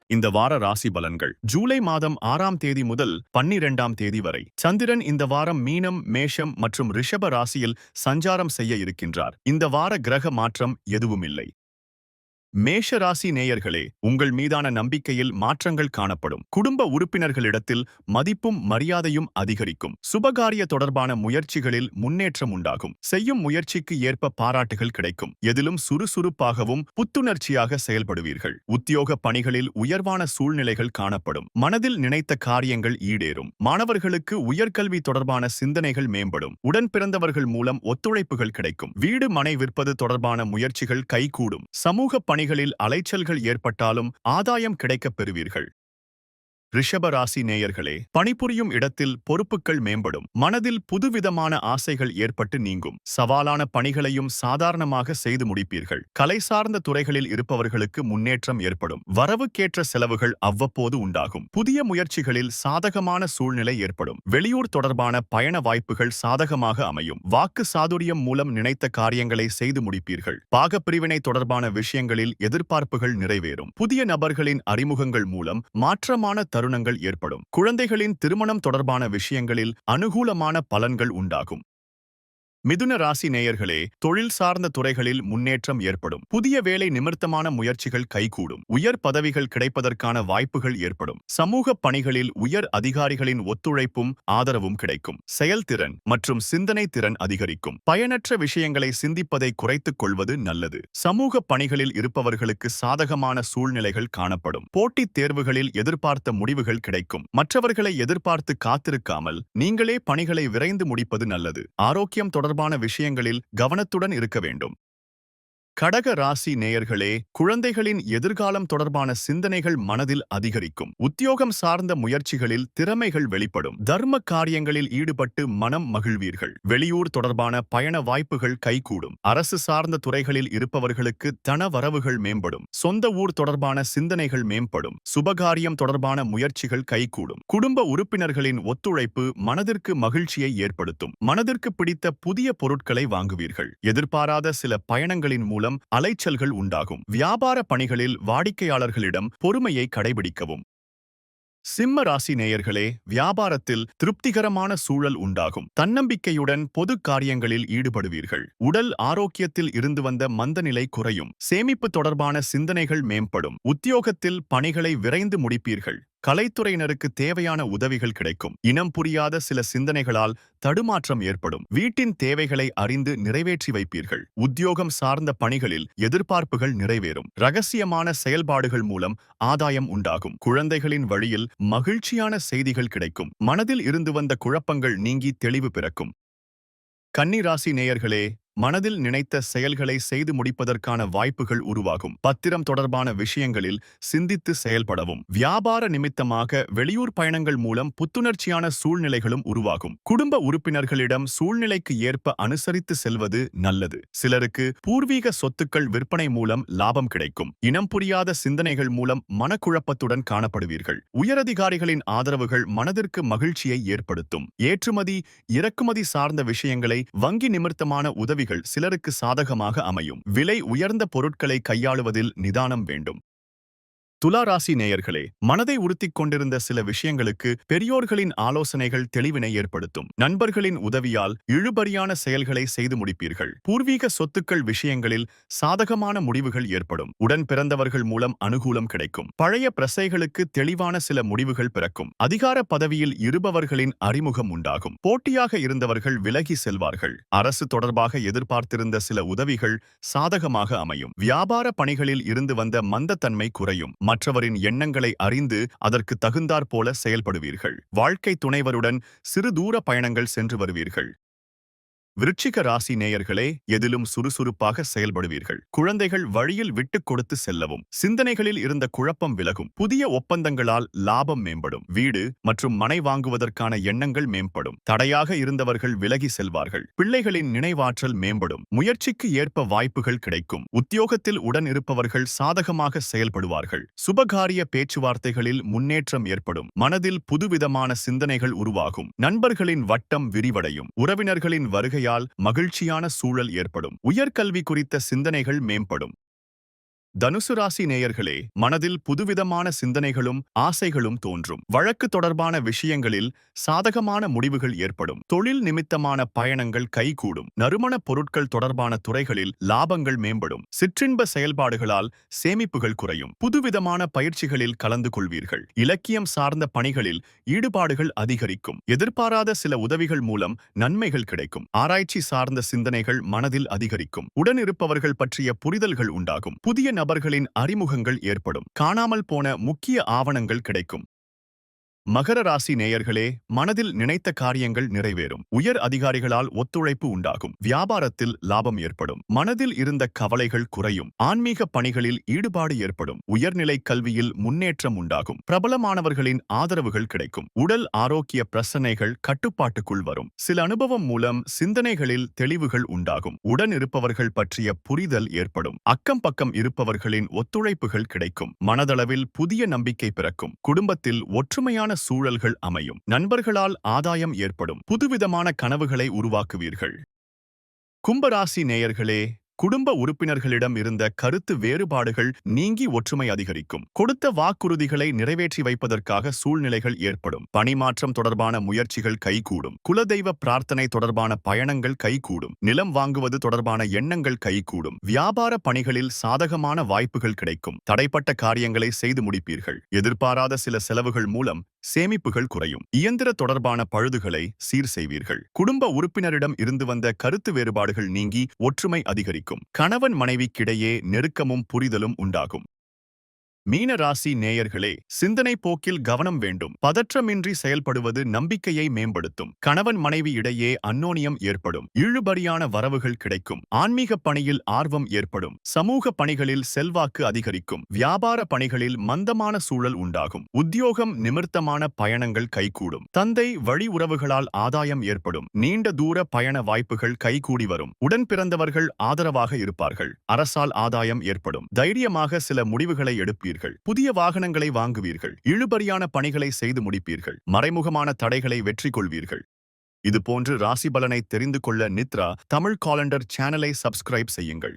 இந்த வார ராசி பலன்கள் ஜூலை மாதம் 6ஆம் தேதி முதல் 12ஆம் தேதி வரை. சந்திரன் இந்த வாரம் மீனம், மேஷம் மற்றும் ரிஷப ராசியில் சஞ்சாரம் செய்ய இருக்கின்றார். இந்த வார கிரக மாற்றம் எதுவுமில்லை. மேஷ ராசி நேயர்களே, உங்கள் மீதான நம்பிக்கையில் மாற்றங்கள் காணப்படும். குடும்ப உறுப்பினர்களிடத்தில் மதிப்பும் மரியாதையும் அதிகரிக்கும். சுபகாரிய தொடர்பான முயற்சிகளில் முன்னேற்றம் உண்டாகும். செய்யும் முயற்சிக்கு ஏற்ப பாராட்டுகள் கிடைக்கும். எதிலும் சுறுசுறுப்பாகவும் புத்துணர்ச்சியாக செயல்படுவீர்கள். உத்தியோக பணிகளில் உயர்வான சூழ்நிலைகள் காணப்படும். மனதில் நினைத்த காரியங்கள் ஈடேறும். மாணவர்களுக்கு உயர்கல்வி தொடர்பான சிந்தனைகள் மேம்படும். உடன் பிறந்தவர்கள் மூலம் ஒத்துழைப்புகள் கிடைக்கும். வீடு மனை விற்பது தொடர்பான முயற்சிகள் கைகூடும். சமூக பணிகளில் அலைச்சல்கள் ஏற்பட்டாலும் ஆதாயம் கிடைக்கப் பெறுவீர்கள். ரிஷப ராசி நேயர்களே, பணிபுரியும் இடத்தில் பொறுப்புகள் மேம்படும். மனதில் புதுவிதமான ஆசைகள் ஏற்பட்டு நீங்கும். சவாலான பணிகளையும் சாதாரணமாக செய்து முடிப்பீர்கள். கலை சார்ந்த துறைகளில் இருப்பவர்களுக்கு முன்னேற்றம் ஏற்படும். வரவுக்கேற்ற செலவுகள் அவ்வப்போது உண்டாகும். புதிய முயற்சிகளில் சாதகமான சூழ்நிலை ஏற்படும். வெளியூர் தொடர்பான பயண வாய்ப்புகள் சாதகமாக அமையும். வாக்கு சாதுரியம் மூலம் நினைத்த காரியங்களை செய்து முடிப்பீர்கள். பாகப்பிரிவினை தொடர்பான விஷயங்களில் எதிர்பார்ப்புகள் நிறைவேறும். புதிய நபர்களின் அறிமுகங்கள் மூலம் மாற்றமான தருணங்கள் ஏற்படும். குழந்தைகளின் திருமணம் தொடர்பான விஷயங்களில் அனுகூலமான பலன்கள் உண்டாகும். மிதுன ராசி நேயர்களே, தொழில் சார்ந்த துறைகளில் முன்னேற்றம் ஏற்படும். புதிய வேலை நிமித்தமான முயற்சிகள் கைகூடும். உயர் பதவிகள் கிடைப்பதற்கான வாய்ப்புகள் ஏற்படும். சமூக பணிகளில் உயர் அதிகாரிகளின் ஒத்துழைப்பும் ஆதரவும் கிடைக்கும். செயல்திறன் மற்றும் சிந்தனை திறன் அதிகரிக்கும். பயனற்ற விஷயங்களை சிந்திப்பதை குறைத்துக் கொள்வது நல்லது. சமூக பணிகளில் இருப்பவர்களுக்கு சாதகமான சூழ்நிலைகள் காணப்படும். போட்டித் தேர்வுகளில் எதிர்பார்த்த முடிவுகள் கிடைக்கும். மற்றவர்களை எதிர்பார்த்து காத்திருக்காமல் நீங்களே பணிகளை விரைந்து முடிப்பது நல்லது. ஆரோக்கியம் தொடர்பான விஷயங்களில் கவனத்துடன் இருக்க வேண்டும். கடக ராசி நேயர்களே, குழந்தைகளின் எதிர்காலம் தொடர்பான சிந்தனைகள் மனதில் அதிகரிக்கும். உத்தியோகம் சார்ந்த முயற்சிகளில் திறமைகள் வெளிப்படும். தர்ம காரியங்களில் ஈடுபட்டு மனம் மகிழ்வீர்கள். வெளியூர் தொடர்பான பயண வாய்ப்புகள் கைகூடும். அரசு சார்ந்த துறைகளில் இருப்பவர்களுக்கு தன வரவுகள் மேம்படும். சொந்த ஊர் தொடர்பான சிந்தனைகள் மேம்படும். சுபகாரியம் தொடர்பான முயற்சிகள் கைகூடும். குடும்ப உறுப்பினர்களின் ஒத்துழைப்பு மனதிற்கு மகிழ்ச்சியை ஏற்படுத்தும். மனதிற்கு பிடித்த புதிய பொருட்களை வாங்குவீர்கள். எதிர்பாராத சில பயணங்களின் மூலம் அலைச்சல்கள் உண்டாகும். வியாபார பணிகளில் வாடிக்கையாளர்களிடம் பொறுமையை கடைபிடிக்கவும். சிம்ம ராசி நேயர்களே, வியாபாரத்தில் திருப்திகரமான சூழல் உண்டாகும். தன்னம்பிக்கையுடன் பொது காரியங்களில் ஈடுபடுவீர்கள். உடல் ஆரோக்கியத்தில் இருந்து வந்த மந்தநிலை குறையும். சேமிப்பு தொடர்பான சிந்தனைகள் மேம்படும். உத்தியோகத்தில் பணிகளை விரைந்து முடிப்பீர்கள். கலைத்துறையினருக்கு தேவையான உதவிகள் கிடைக்கும். இனம் புரியாத சில சிந்தனைகளால் தடுமாற்றம் ஏற்படும். வீட்டின் தேவைகளை அறிந்து நிறைவேற்றி வைப்பீர்கள். உத்தியோகம் சார்ந்த பணிகளில் எதிர்பார்ப்புகள் நிறைவேறும். ரகசியமான செயல்பாடுகள் மூலம் ஆதாயம் உண்டாகும். குழந்தைகளின் வழியில் மகிழ்ச்சியான செய்திகள் கிடைக்கும். மனதில் இருந்து வந்த குழப்பங்கள் நீங்கி தெளிவு பிறக்கும். கன்னி ராசி நேயர்களே, மனதில் நினைத்த செயல்களை செய்து முடிப்பதற்கான வாய்ப்புகள் உருவாகும். பத்திரம் தொடர்பான விஷயங்களில் சிந்தித்து செயல்படவும். வியாபார நிமித்தமாக வெளியூர் பயணங்கள் மூலம் புத்துணர்ச்சியான சூழ்நிலைகளும் உருவாகும். குடும்ப உறுப்பினர்களிடம் சூழ்நிலைக்கு ஏற்ப அனுசரித்து செல்வது நல்லது. சிலருக்கு பூர்வீக சொத்துக்கள் விற்பனை மூலம் லாபம் கிடைக்கும். இனம் புரியாத சிந்தனைகள் மூலம் மனக்குழப்பத்துடன் காணப்படுவீர்கள். உயரதிகாரிகளின் ஆதரவுகள் மனதிற்கு மகிழ்ச்சியை ஏற்படுத்தும். ஏற்றுமதி இறக்குமதி சார்ந்த விஷயங்களை வங்கி நிமித்தமான உதவிகள் சிலருக்கு சாதகமாக அமையும். விலை உயர்ந்த பொருட்களை கையாளுவதில் நிதானம் வேண்டும். துலா ராசி நேயர்களே, மனதை உறுத்திக் கொண்டிருந்த சில விஷயங்களுக்கு பெரியோர்களின் ஆலோசனைகள் தெளிவினை ஏற்படுத்தும். நண்பர்களின் உதவியால் இழுபறியான செயல்களை செய்து முடிப்பீர்கள். பூர்வீக சொத்துக்கள் விஷயங்களில் சாதகமான முடிவுகள் ஏற்படும். உடன் பிறந்தவர்கள் மூலம் அனுகூலம் கிடைக்கும். பழைய பிரசைகளுக்கு தெளிவான சில முடிவுகள் பிறக்கும். அதிகார பதவியில் இருப்பவர்களின் அறிமுகம் உண்டாகும். போட்டியாக இருந்தவர்கள் விலகி செல்வார்கள். அரசு தொடர்பாக எதிர்பார்த்திருந்த சில உதவிகள் சாதகமாக அமையும். வியாபார பணிகளில் இருந்து வந்த மந்தத்தன்மை குறையும். மற்றவரின் எண்ணங்களை அறிந்து அதற்கு தகுந்தாற் போல செயல்படுவீர்கள். வாழ்க்கை துணைவருடன் சிறு தூர பயணங்கள் சென்று வருவீர்கள். விருச்சிக ராசி நேயர்களே, எதிலும் சுறுசுறுப்பாக செயல்படுவீர்கள். குழந்தைகள் வழியில் விட்டுக் கொடுத்து செல்லவும். சிந்தனைகளில் இருந்த குழப்பம் விலகும். புதிய ஒப்பந்தங்களால் லாபம் மேம்படும். வீடு மற்றும் மனை வாங்குவதற்கான எண்ணங்கள் மேம்படும். தடையாக இருந்தவர்கள் விலகி செல்வார்கள். பிள்ளைகளின் நினைவாற்றல் மேம்படும். முயற்சிக்கு ஏற்ப வாய்ப்புகள் கிடைக்கும். உத்தியோகத்தில் உடன் இருப்பவர்கள் சாதகமாக செயல்படுவார்கள். சுபகாரிய பேச்சுவார்த்தைகளில் முன்னேற்றம் ஏற்படும். மனதில் புதுவிதமான சிந்தனைகள் உருவாகும். நண்பர்களின் வட்டம் விரிவடையும். உறவினர்களின் வருகையால் மகிழ்ச்சியான சூழல் ஏற்படும். உயர்கல்வி குறித்த சிந்தனைகள் மேம்படும். தனுசு ராசி நேயர்களே, மனதில் புதுவிதமான சிந்தனைகளும் ஆசைகளும் தோன்றும். வழக்கு தொடர்பான விஷயங்களில் சாதகமான முடிவுகள் ஏற்படும். தொழில் நிமித்தமான பயணங்கள் கைகூடும். நறுமணப் பொருட்கள் தொடர்பான துறைகளில் லாபங்கள் மேம்படும். சிற்றின்ப செயல்பாடுகளால் சேமிப்புகள் குறையும். புதுவிதமான பயிற்சிகளில் கலந்து கொள்வீர்கள். இலக்கியம் சார்ந்த பணிகளில் ஈடுபாடுகள் அதிகரிக்கும். எதிர்பாராத சில உதவிகள் மூலம் நன்மைகள் கிடைக்கும். ஆராய்ச்சி சார்ந்த சிந்தனைகள் மனதில் அதிகரிக்கும். உடனிருப்பவர்கள் பற்றிய புரிதல்கள் உண்டாகும். புதிய நபர்களின் அறிமுகங்கள் ஏற்படும். காணாமல் போன முக்கிய ஆவணங்கள் கிடைக்கும். மகர ராசி நேயர்களே, மனதில் நினைத்த காரியங்கள் நிறைவேறும். உயர் அதிகாரிகளால் ஒத்துழைப்பு உண்டாகும். வியாபாரத்தில் லாபம் ஏற்படும். மனதில் இருந்த கவலைகள் குறையும். ஆன்மீக பணிகளில் ஈடுபாடு ஏற்படும். உயர்நிலை கல்வியில் முன்னேற்றம் உண்டாகும். பிரபலமானவர்களின் ஆதரவுகள் கிடைக்கும். உடல் ஆரோக்கிய பிரச்சனைகள் கட்டுப்பாட்டுக்குள் வரும். சில அனுபவம் மூலம் சிந்தனைகளில் தெளிவுகள் உண்டாகும். உடன் இருப்பவர்கள் பற்றிய புரிதல் ஏற்படும். அக்கம் பக்கம் இருப்பவர்களின் ஒத்துழைப்புகள் கிடைக்கும். மனதளவில் புதிய நம்பிக்கை பிறக்கும். குடும்பத்தில் ஒற்றுமையான சூழல்கள் அமையும். நண்பர்களால் ஆதாயம் ஏற்படும். புதுவிதமான கனவுகளை உருவாக்குவீர்கள். கும்பராசி நேயர்களே, குடும்ப உறுப்பினர்களிடம் இருந்த கருத்து வேறுபாடுகள் நீங்கி ஒற்றுமை அதிகரிக்கும். கொடுத்த வாக்குறுதிகளை நிறைவேற்றி வைப்பதற்காக சூழ்நிலைகள் ஏற்படும். பணிமாற்றம் தொடர்பான முயற்சிகள் கைகூடும். குலதெய்வ பிரார்த்தனை தொடர்பான பயணங்கள் கைகூடும். நிலம் வாங்குவது தொடர்பான எண்ணங்கள் கைகூடும். வியாபார பணிகளில் சாதகமான வாய்ப்புகள் கிடைக்கும். தடைப்பட்ட காரியங்களை செய்து முடிப்பீர்கள். எதிர்பாராத சில செலவுகள் மூலம் சேமிப்புகள் குறையும். இயந்திர தொடர்பான பழுதுகளை சீர் செய்வீர்கள். குடும்ப உறுப்பினரிடம் இருந்து வந்த கருத்து வேறுபாடுகள் நீங்கி ஒற்றுமை அதிகரிக்கும். கணவன் மனைவிக்கிடையே நெருக்கமும் புரிதலும் உண்டாகும். மீன ராசி நேயர்களே, சிந்தனை போக்கில் கவனம் வேண்டும். பதற்றமின்றி செயல்படுவது நம்பிக்கையை மேம்படுத்தும். கணவன் மனைவி இடையே அந்யோன்யம் ஏற்படும். இழுபறியான வரவுகள் கிடைக்கும். ஆன்மீக பணியில் ஆர்வம் ஏற்படும். சமூக பணிகளில் செல்வாக்கு அதிகரிக்கும். வியாபார பணிகளில் மந்தமான சூழல் உண்டாகும். உத்தியோகம் நிமித்தமான பயணங்கள் கைகூடும். தந்தை வழி உறவுகளால் ஆதாயம் ஏற்படும். நீண்ட தூர பயண வாய்ப்புகள் கைகூடி வரும். உடன் பிறந்தவர்கள் ஆதரவாக இருப்பார்கள். அரசால் ஆதாயம் ஏற்படும். தைரியமாக சில முடிவுகளை எடுப்பீர்கள். புதிய வாகனங்களை வாங்குவீர்கள். இழுபறியான பணிகளை செய்து முடிப்பீர்கள். மறைமுகமான தடைகளை வெற்றி கொள்வீர்கள். இதுபோன்று ராசி பலனை தெரிந்து கொள்ள நித்ரா தமிழ் காலண்டர் சேனலை சப்ஸ்கிரைப் செய்யுங்கள்.